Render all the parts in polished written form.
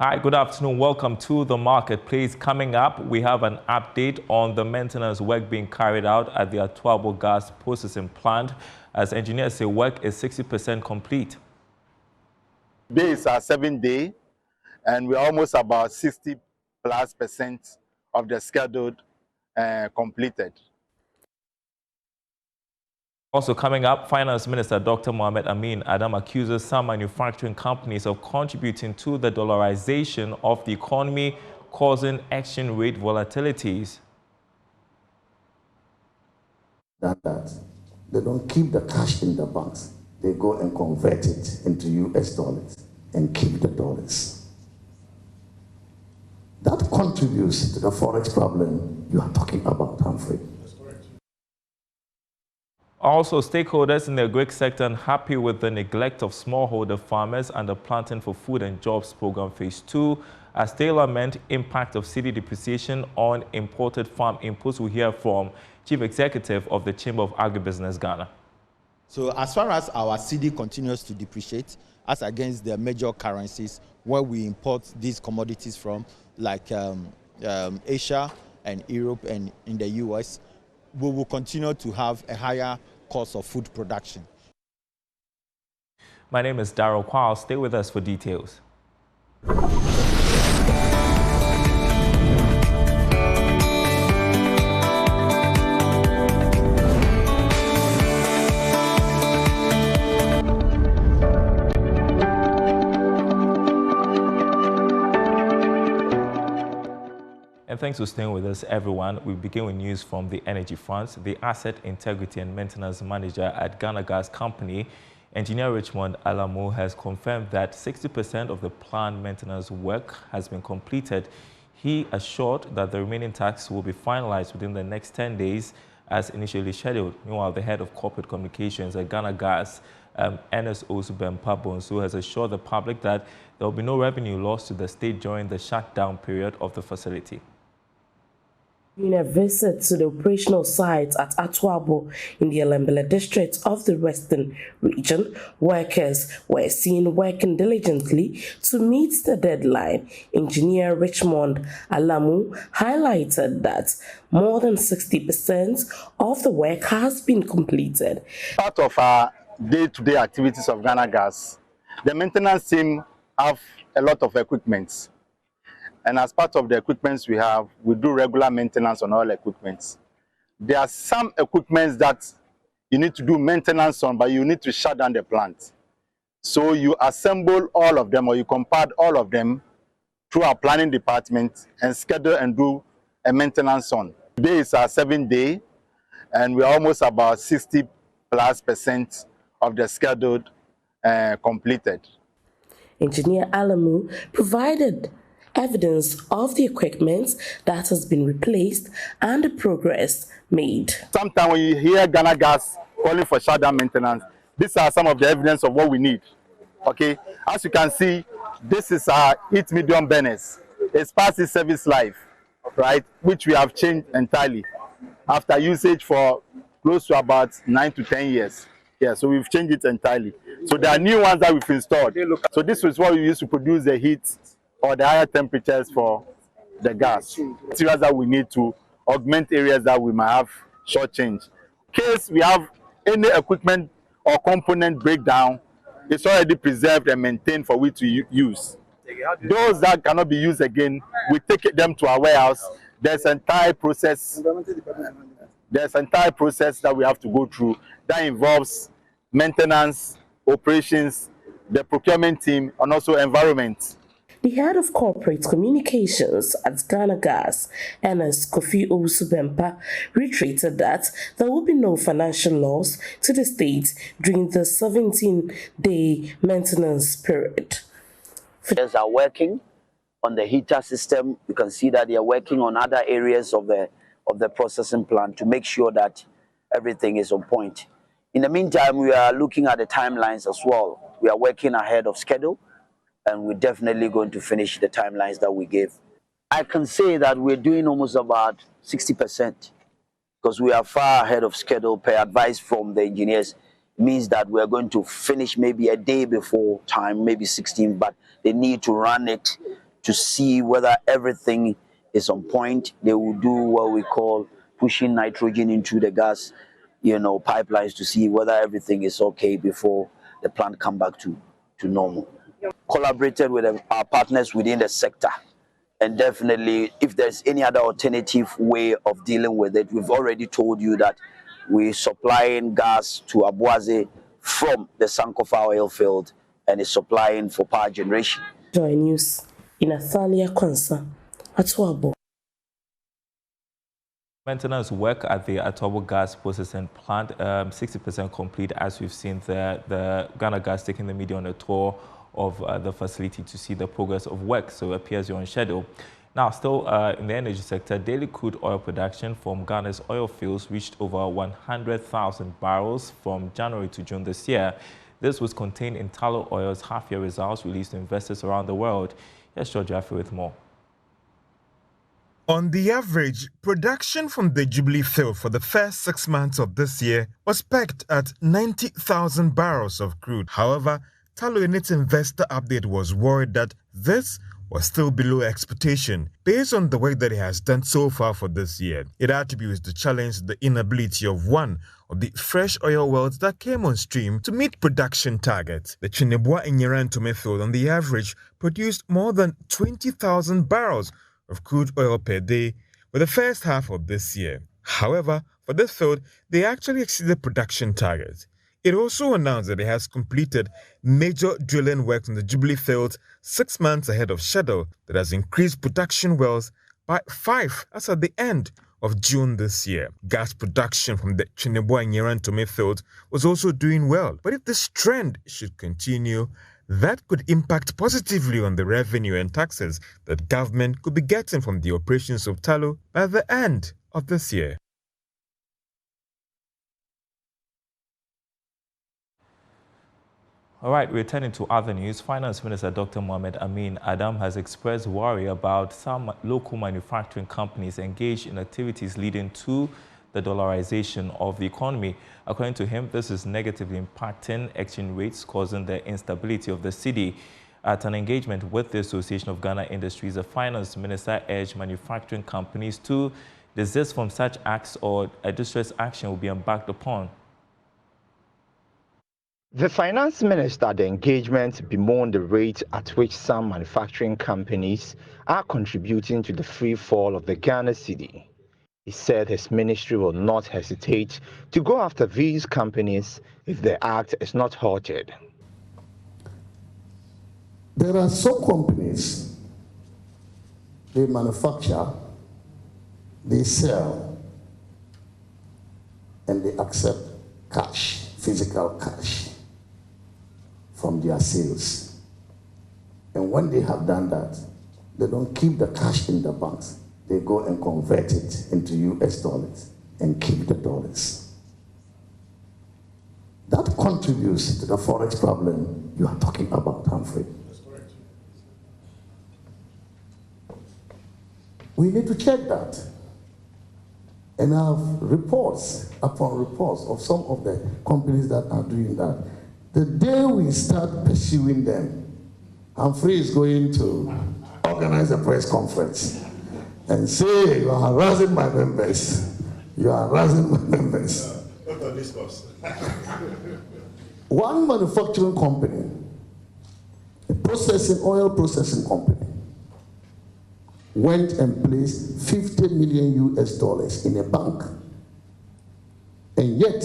Hi, good afternoon. Welcome to the marketplace. Coming up, we have an update on the maintenance work being carried out at the Atuabo gas processing plant. As engineers say, work is 60% complete. Today is our 7th day, and we're almost about 60+% of the scheduled completed. Also coming up, Finance Minister Dr. Mohamed Amin Adam accuses some manufacturing companies of contributing to the dollarization of the economy, causing exchange rate volatilities. That they don't keep the cash in the banks. They go and convert it into US dollars and keep the dollars. That contributes to the forex problem you are talking about, Humphrey. Also, stakeholders in the Agri Sector are unhappy with the neglect of smallholder farmers and the Planting for Food and Jobs Program Phase 2, as they lament impact of cedi depreciation on imported farm inputs. We hear from Chief Executive of the Chamber of Agribusiness Ghana. So as far as our cedi continues to depreciate, as against the major currencies where we import these commodities from, like Asia and Europe and in the US, we will continue to have a higher cost of food production. My name is Darryl Kwao. Stay with us for details. And thanks for staying with us, everyone. We begin with news from the energy front. The Asset Integrity and Maintenance Manager at Ghana Gas Company, Engineer Richmond Alamu, has confirmed that 60% of the planned maintenance work has been completed. He assured that the remaining tasks will be finalized within the next 10 days as initially scheduled. Meanwhile, the head of corporate communications at Ghana Gas, Ernest Osubempa Bonsu, has assured the public that there will be no revenue lost to the state during the shutdown period of the facility. In a visit to the operational sites at Atuabo in the Elembele district of the Western region, workers were seen working diligently to meet the deadline. Engineer Richmond Alamu highlighted that more than 60% of the work has been completed. Part of our day-to-day activities of Ghana Gas, the maintenance team have a lot of equipment. And as part of the equipments we do regular maintenance on all equipments. There are some equipments that you need to do maintenance on, but you need to shut down the plant. So you assemble all of them, or you compart all of them through our planning department and schedule and do a maintenance on. Today is our 7th day, and we're almost about 60+% of the scheduled completed. Engineer Alamu provided evidence of the equipment that has been replaced and the progress made. Sometimes when you hear Ghana Gas calling for shutdown maintenance, these are some of the evidence of what we need. Okay, as you can see, this is our 8 medium burners. It's past its service life, right, which we have changed entirely after usage for close to about 9 to 10 years. Yeah, so we've changed it entirely. So there are new ones that we've installed. So this is what we use to produce the heat or the higher temperatures for the gas. Materials that we need to augment areas that we might have shortchanged. In case we have any equipment or component breakdown, it's already preserved and maintained for we to use. Those that cannot be used again, we take them to our warehouse. There's an entire process. There's an entire process that we have to go through that involves maintenance, operations, the procurement team, and also environment. The head of corporate communications at Ghana Gas, Ernest Osubempa, reiterated that there will be no financial loss to the state during the 17-day maintenance period. Engineers are working on the heater system. You can see that they are working on other areas of the processing plant to make sure that everything is on point. In the meantime, we are looking at the timelines as well. We are working ahead of schedule, and we're definitely going to finish the timelines that we gave. I can say that we're doing almost about 60% because we are far ahead of schedule per advice from the engineers. It means that we're going to finish maybe a day before time, maybe 16, but they need to run it to see whether everything is on point. They will do what we call pushing nitrogen into the gas, pipelines to see whether everything is okay before the plant come back to normal. Collaborated with our partners within the sector, and definitely if there's any other alternative way of dealing with it, we've already told you that we're supplying gas to Abuaze from the Sankofa oil field and is supplying for power generation. Joy News in Athalia Kwanza, Atuabo. Maintenance work at the Atuabo gas processing plant, 60% complete, as we've seen the Ghana Gas taking the media on a tour of the facility to see the progress of work, so it appears you're on schedule. Now, still in the energy sector, daily crude oil production from Ghana's oil fields reached over 100,000 barrels from January to June this year. This was contained in Tullow Oil's half-year results released to investors around the world. Here's George Jaffe with more. On the average, production from the Jubilee field for the first 6 months of this year was pegged at 90,000 barrels of crude. However, Tullow in its investor update was worried that this was still below expectation based on the work that it has done so far for this year. It attributes the challenge to the inability of one of the fresh oil wells that came on stream to meet production targets. The Chinebwa Inyerantome field on the average produced more than 20,000 barrels of crude oil per day for the first half of this year. However, for this field, they actually exceeded production targets. It also announced that it has completed major drilling works on the Jubilee field 6 months ahead of schedule that has increased production wells by 5 as at the end of June this year. Gas production from the Chinebwa Inyerantome field was also doing well, but if this trend should continue, that could impact positively on the revenue and taxes that government could be getting from the operations of Tullow by the end of this year. All right, returning to other news, Finance Minister Dr. Mohamed Amin Adam has expressed worry about some local manufacturing companies engaged in activities leading to the dollarization of the economy. According to him, this is negatively impacting exchange rates, causing the instability of the cedi. At an engagement with the Association of Ghana Industries, the Finance Minister urged manufacturing companies to desist from such acts or a distress action will be embarked upon. The Finance Minister at the engagement bemoaned the rate at which some manufacturing companies are contributing to the free fall of the Ghana cedi. He said his ministry will not hesitate to go after these companies if the act is not halted. There are some companies, they manufacture, they sell, and they accept cash, physical cash, from their sales. And when they have done that, they don't keep the cash in the banks. They go and convert it into US dollars and keep the dollars. That contributes to the forex problem you are talking about, Humphrey. That's correct. We need to check that. And I have reports upon reports of some of the companies that are doing that. The day we start pursuing them, Humphrey is going to organize a press conference and say, you are harassing my members. You are harassing my members. What are these costs? One manufacturing company, a oil processing company, went and placed 50 million US dollars in a bank, and yet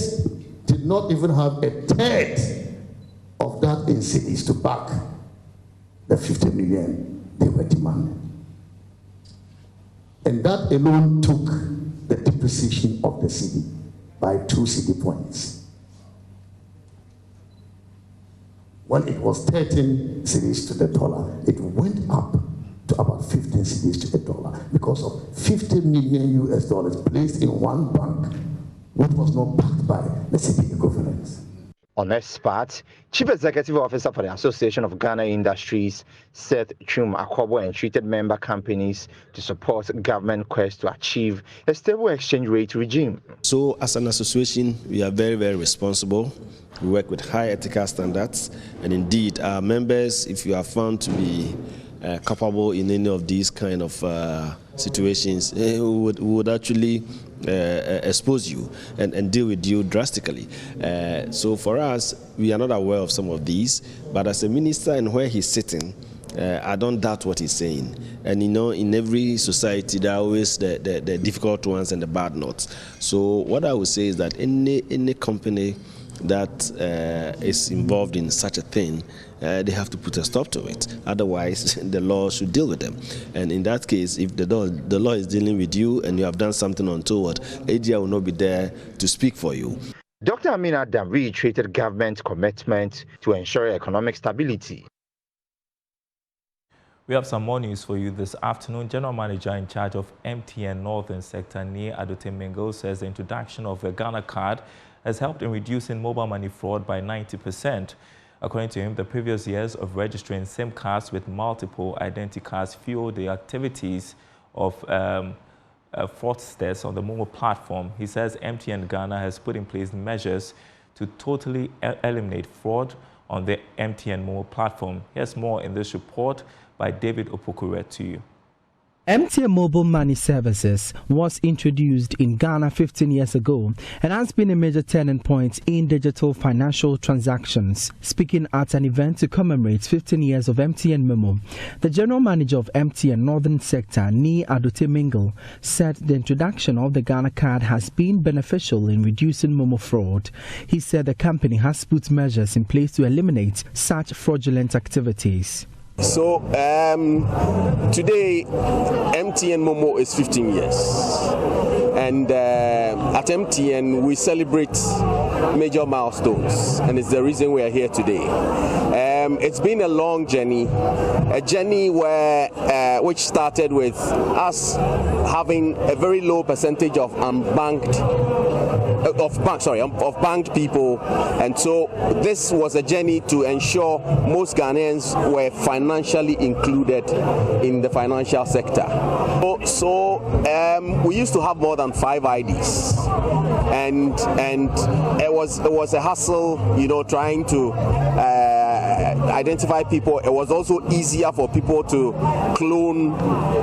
did not even have a third of that in cedis to back the 50 million they were demanding. And that alone took the depreciation of the cedi by 2 cedi points. When it was 13 cedis to the dollar, it went up to about 15 cedis to the dollar because of 50 million US dollars placed in one bank, which was not backed by the cedi equivalent. On his part, Chief Executive Officer for the Association of Ghana Industries, Seth Chum Akwabo, entreated member companies to support government quest to achieve a stable exchange rate regime. So as an association, we are very, very responsible. We work with high ethical standards, and indeed our members, if you are found to be culpable in any of these kind of situations, would actually expose you and deal with you drastically. So for us, we are not aware of some of these, but as a minister and where he's sitting, I don't doubt what he's saying. And you know, in every society, there are always the difficult ones and the bad notes. So what I would say is that any company that is involved in such a thing, they have to put a stop to it. Otherwise, the law should deal with them. And in that case, if the law is dealing with you and you have done something untoward, AGI will not be there to speak for you. Dr. Amin Adam reiterated government's commitment to ensure economic stability. We have some more news for you this afternoon. General Manager in charge of MTN Northern Sector, Agri Sector, says the introduction of the Ghana card has helped in reducing mobile money fraud by 90%. According to him, the previous years of registering SIM cards with multiple identity cards fueled the activities of fraudsters on the Momo platform. He says MTN Ghana has put in place measures to totally eliminate fraud on the MTN Momo platform. Here's more in this report by David Opokure to you. MTN Mobile Money Services was introduced in Ghana 15 years ago and has been a major turning point in digital financial transactions. Speaking at an event to commemorate 15 years of MTN Momo, the General Manager of MTN Northern Sector, Agri, said the introduction of the Ghana card has been beneficial in reducing Momo fraud. He said the company has put measures in place to eliminate such fraudulent activities. So today MTN Momo is 15 years, and at MTN we celebrate major milestones, and it's the reason we are here today. It's been a long journey, where which started with us having a very low percentage of banked people, and so this was a journey to ensure most Ghanaians were financially included in the financial sector. So we used to have more than 5 IDs, and it was a hassle, you know, trying to identify people. It was also easier for people to clone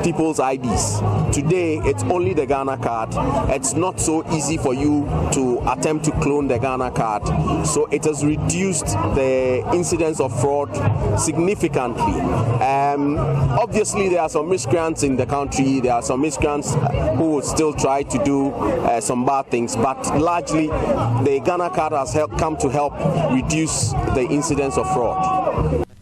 people's IDs. Today, it's only the Ghana card. It's not so easy for you to attempt to clone the Ghana card. So it has reduced the incidence of fraud significantly. Obviously, there are some miscreants in the country. There are some miscreants who would still try to do some bad things. But largely, the Ghana card has come to help reduce the incidence of fraud.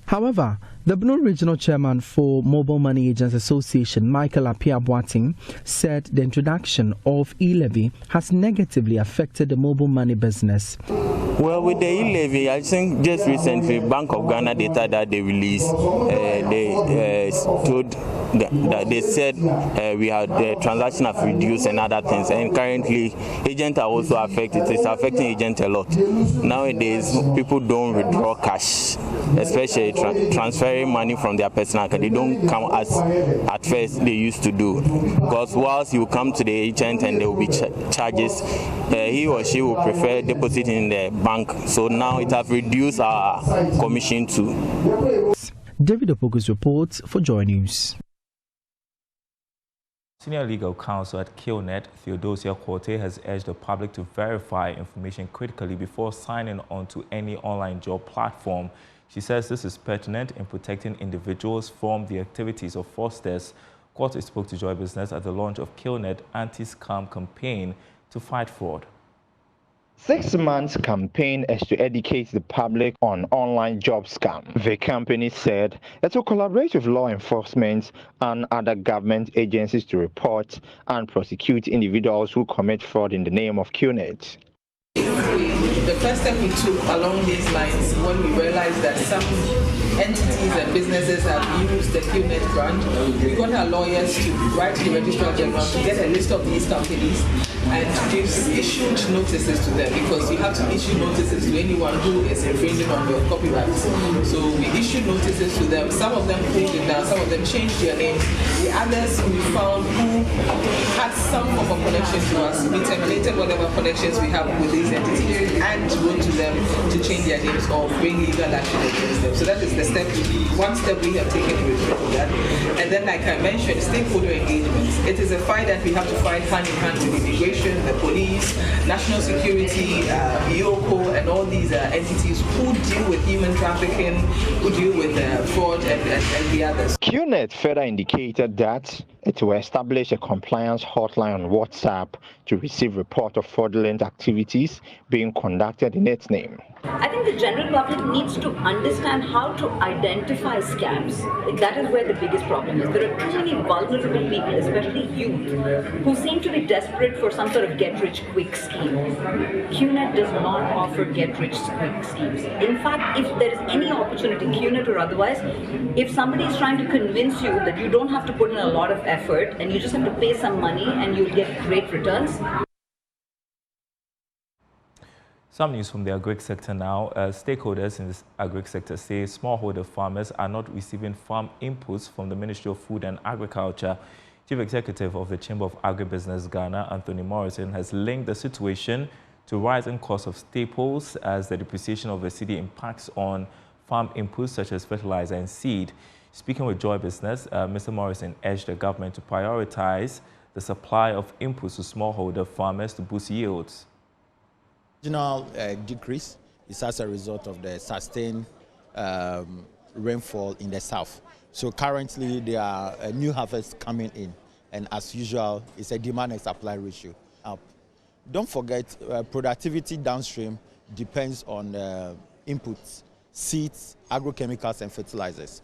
However, the Brno Regional Chairman for Mobile Money Agents Association, Michael Apia-Boateng, said the introduction of e-levy has negatively affected the mobile money business. Well, with the e-levy, I think just recently, Bank of Ghana data that they released, they told that they said we had the transaction have reduced and other things, and currently agents are also affected. It's affecting agents a lot. Nowadays, people don't withdraw cash, especially transferring money from their personal account. They don't come as at first they used to do, because whilst you come to the agent and there will be charges, he or she will prefer depositing in the bank. So now it has reduced our commission too. David Opoku's report for Joy News. Senior Legal Counsel at KillNet, Theodosia Korte, has urged the public to verify information critically before signing on to any online job platform. She says this is pertinent in protecting individuals from the activities of fraudsters. Korte spoke to Joy Business at the launch of KillNet anti-scam campaign to fight fraud. 6 months campaign is to educate the public on online job scam. The company said it will collaborate with law enforcement and other government agencies to report and prosecute individuals who commit fraud in the name of QNet. The first step we took along these lines when we realized that some entities and businesses have used the QNet brand, we got our lawyers to write to the Registrar General to get a list of these companies and we've issued notices to them, because you have to issue notices to anyone who is infringing on your copyright. So we issued notices to them. Some of them pulled it down, some of them changed their names. The others we found who had some form of connection to us, we terminated whatever connections we have with these entities and wrote to them to change their names or bring legal action against them. So that is the step, one step we have taken with that. And then, like I mentioned, stakeholder engagement. It is a fight that we have to fight hand in hand with immigration, the police, national security, EOCO, and all these entities who deal with human trafficking, who deal with fraud and the others. QNet further indicated that it will establish a compliance hotline on WhatsApp to receive report of fraudulent activities being conducted in its name. I think the general public needs to understand how to identify scams. That is where the biggest problem is. There are too many vulnerable people, especially youth, who seem to be desperate for some sort of get-rich-quick scheme. QNet does not offer get-rich-quick schemes. In fact, if there is any opportunity, QNet or otherwise, if somebody is trying to convince you that you don't have to put in a lot of effort and you just have to pay some money and you'll get great returns. Some news from the agri sector now. Stakeholders in this agri sector say smallholder farmers are not receiving farm inputs from the Ministry of Food and Agriculture. Chief Executive of the Chamber of Agribusiness Ghana, Anthony Morrison, has linked the situation to rising costs of staples as the depreciation of the cedi impacts on farm inputs such as fertilizer and seed. Speaking with Joy Business, Mr. Morrison urged the government to prioritize the supply of inputs to smallholder farmers to boost yields. Regional decrease is as a result of the sustained rainfall in the south. So currently there are new harvests coming in, and as usual, it's a demand and supply ratio up. Don't forget, productivity downstream depends on inputs, seeds, agrochemicals, and fertilizers.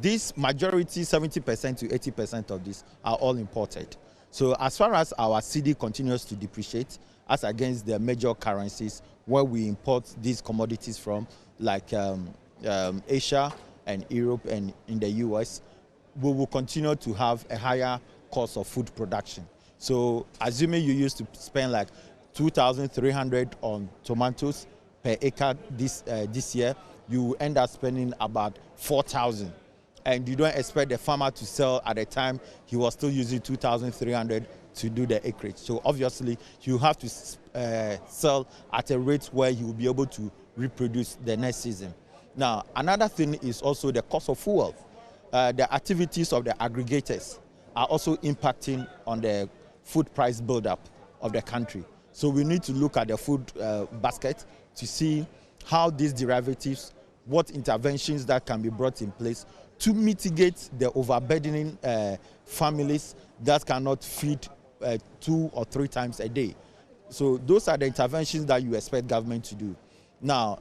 This majority, 70% to 80% of these are all imported. So as far as our cedi continues to depreciate, as against the major currencies where we import these commodities from, like Asia and Europe and in the US, we will continue to have a higher cost of food production. So assuming you used to spend like 2,300 on tomatoes per acre this year, you end up spending about 4,000. And you don't expect the farmer to sell at the time he was still using 2,300 to do the acreage. So obviously you have to sell at a rate where you will be able to reproduce the next season. Now, another thing is also the cost of fuel. The activities of the aggregators are also impacting on the food price buildup of the country. So we need to look at the food basket to see how these derivatives, what interventions that can be brought in place to mitigate the overburdening families that cannot feed 2 or 3 times a day. So those are the interventions that you expect government to do. Now,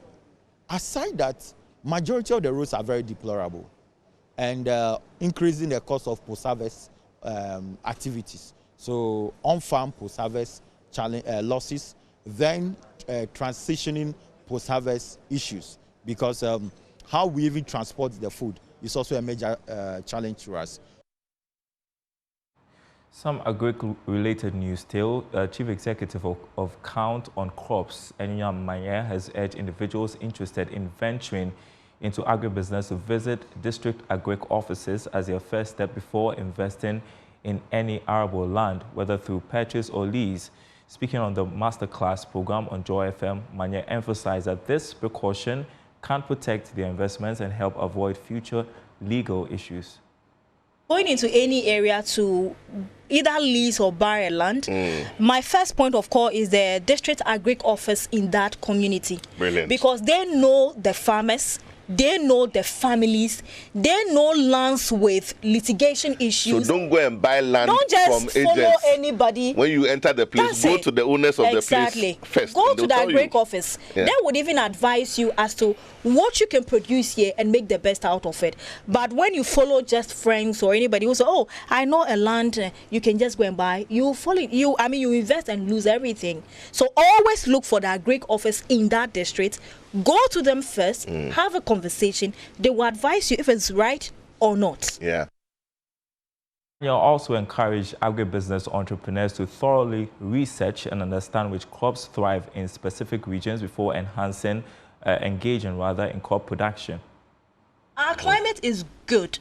aside that, majority of the roads are very deplorable, and increasing the cost of post-harvest activities. So on-farm post-harvest losses, then transitioning post-harvest issues, because how we even transport the food is also a major challenge to us. Some agri-related news still. Chief Executive of Count on Crops, Enyam Manye, has urged individuals interested in venturing into agribusiness to visit district agri offices as their first step before investing in any arable land, whether through purchase or lease. Speaking on the masterclass program on Joy FM, Manye emphasized that this precaution can protect their investments and help avoid future legal issues. Going into any area to either lease or buy a land, my first point of call is the district agri office in that community. Brilliant. Because they know the farmers, they know the families, they know lands with litigation issues. So don't go and buy land from agents. Don't just follow anybody. When you enter the place, go to the owners of the place first. Go to the agri office. Yeah. They would even advise you as to what you can produce here and make the best out of it. But when you follow just friends or anybody who say, oh, I know a land you can just go and buy, you follow you invest and lose everything. So always look for the agri office in that district. Go to them first, have a conversation. They will advise you if it's right or not. Yeah. You also encourage agribusiness entrepreneurs to thoroughly research and understand which crops thrive in specific regions before engaging in crop production. Our climate is good.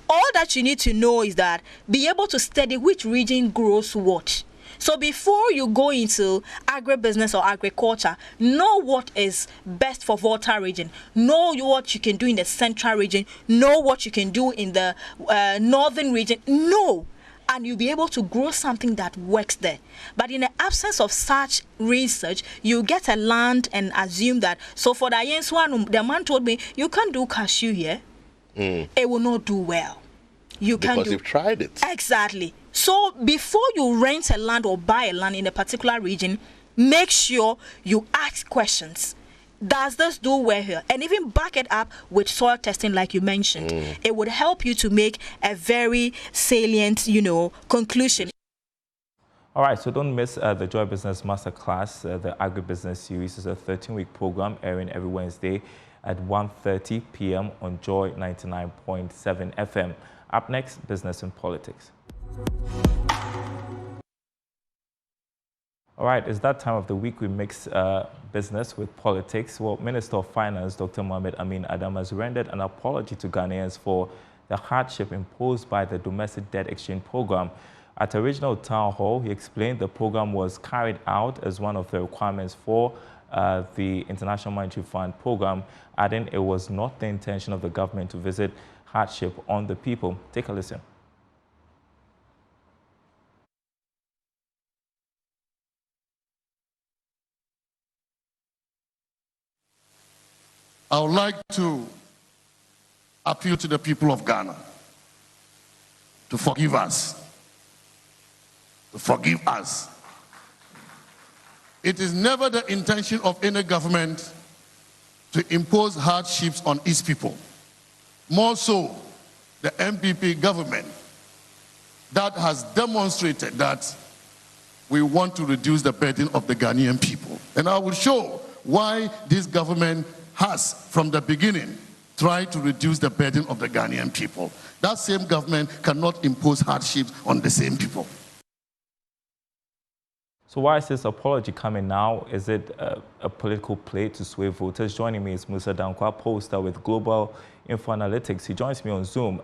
All that you need to know is that be able to study which region grows what. So before you go into agribusiness or agriculture, know what is best for Volta region. Know what you can do in the central region. Know what you can do in the northern region. Know. And you'll be able to grow something that works there. But in the absence of such research, you get a land and assume that. So for the Yens one, the man told me, you can't do cashew here. It will not do well. Because you've tried it. Exactly. So before you rent a land or buy a land in a particular region, make sure you ask questions. Does this do well here? And even back it up with soil testing like you mentioned. It would help you to make a very salient, conclusion. All right, so don't miss the Joy Business Masterclass. The Agribusiness Series is a 13-week program airing every Wednesday at 1:30 p.m. on Joy 99.7 FM. Up next, Business and Politics. All right, it's that time of the week we mix business with politics. Well, Minister of Finance, Dr. Mohamed Amin Adam, has rendered an apology to Ghanaians for the hardship imposed by the domestic debt exchange program. At a regional town hall, he explained the program was carried out as one of the requirements for the International Monetary Fund program, adding it was not the intention of the government to visit hardship on the people. Take a listen. I would like to appeal to the people of Ghana to forgive us. To forgive us. It is never the intention of any government to impose hardships on its people. More so, the MPP government that has demonstrated that we want to reduce the burden of the Ghanaian people. And I will show why this government has, from the beginning, tried to reduce the burden of the Ghanaian people. That same government cannot impose hardships on the same people. So why is this apology coming now? Is it a political play to sway voters? Joining me is Musa, poster with Global Info Analytics. He joins me on Zoom.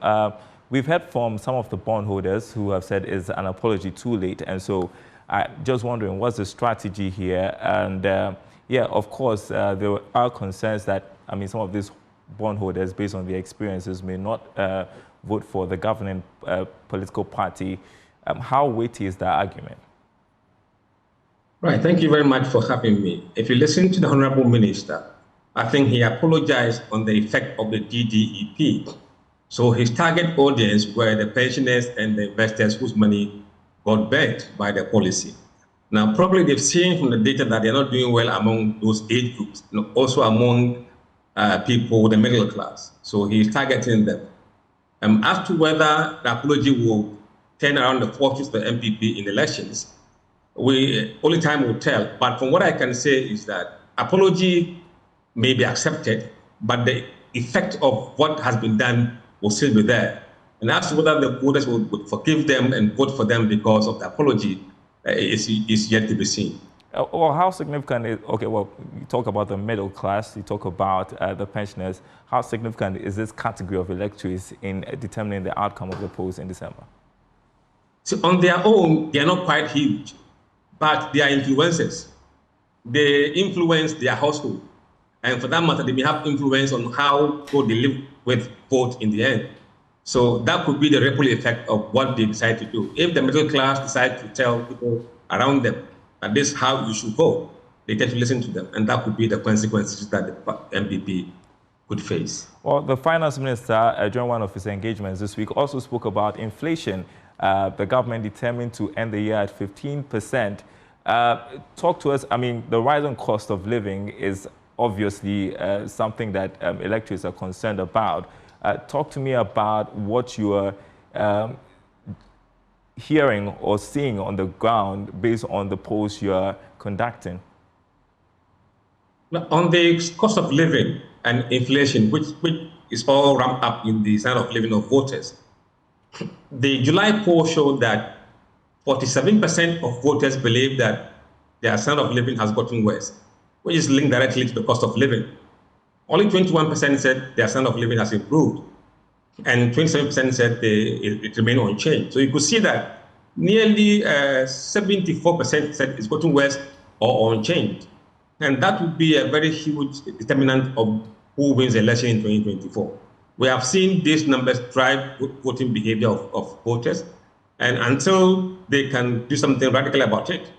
We've heard from some of the bondholders who have said it's an apology too late. And so I'm just wondering, what's the strategy here? And yeah, of course, there are concerns that, some of these bondholders, based on their experiences, may not vote for the governing political party. How weighty is that argument? Right, thank you very much for having me. If you listen to the Honorable Minister, I think he apologized on the effect of the DDEP. So his target audience were the pensioners and the investors whose money got bent by the policy. Now, probably they've seen from the data that they're not doing well among those age groups, also among people with the middle class. So he's targeting them. As to whether the apology will turn around the fortunes of the MPP in elections, only time will tell. But from what I can say is that apology may be accepted, but the effect of what has been done will still be there. And as to whether the voters would forgive them and vote for them because of the apology is yet to be seen. Well, how significant is, okay, well, you talk about the middle class, you talk about the pensioners. How significant is this category of electorates in determining the outcome of the polls in December? So on their own, they are not quite huge, but they are influencers. They influence their household. And for that matter, they may have influence on how people they live with vote in the end. So that could be the ripple effect of what they decide to do. If the middle class decide to tell people around them that this is how you should vote, they tend to listen to them. And that could be the consequences that the MPP could face. Well, the finance minister, during one of his engagements this week, also spoke about inflation. The government determined to end the year at 15%. Talk to us, the rising cost of living is obviously something that electorates are concerned about. Talk to me about what you are hearing or seeing on the ground based on the polls you are conducting. On the cost of living and inflation, which is all ramped up in the standard of living of voters, The July poll showed that 47% of voters believe that their standard of living has gotten worse, which is linked directly to the cost of living. Only 21% said their standard of living has improved, and 27% said it remained unchanged. So you could see that nearly 74% said it's gotten worse or unchanged. And that would be a very huge determinant of who wins the election in 2024. We have seen these numbers drive voting behavior of voters, and until they can do something radical about it,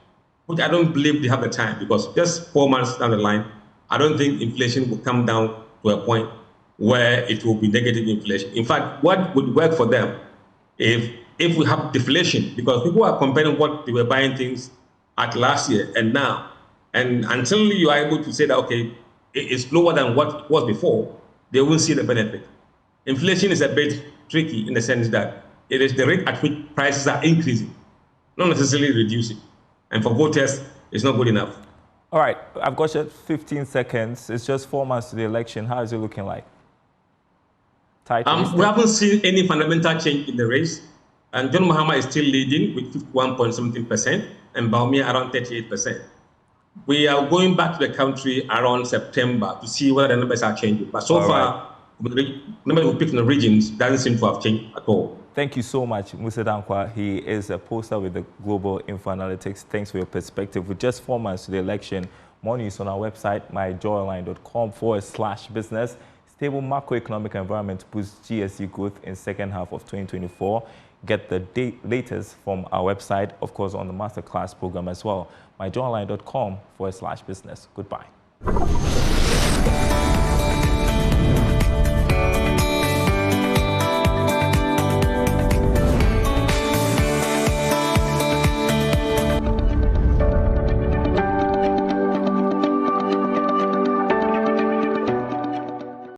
which I don't believe they have the time, because just 4 months down the line, I don't think inflation will come down to a point where it will be negative inflation. In fact, what would work for them if we have deflation, because people are comparing what they were buying things at last year and now, and until you are able to say that, okay, it's lower than what it was before, they won't see the benefit. Inflation is a bit tricky in the sense that it is the rate at which prices are increasing, not necessarily reducing. And for voters, it's not good enough. All right, I've got you 15 seconds. It's just 4 months to the election. How is it looking like? We haven't seen any fundamental change in the race. And John Mahama is still leading with 51.17% and Baumia around 38%. We are going back to the country around September to see whether the numbers are changing. But so far, the numbers we picked in the regions doesn't seem to have changed at all. Thank you so much, Musa Dankwa. He is a poster with the Global Info Analytics. Thanks for your perspective. With just 4 months to the election, more news on our website, myjoyline.com/business. Stable macroeconomic environment boosts GSE growth in second half of 2024. Get the latest from our website, of course, on the masterclass program as well. myjoyline.com/business. Goodbye.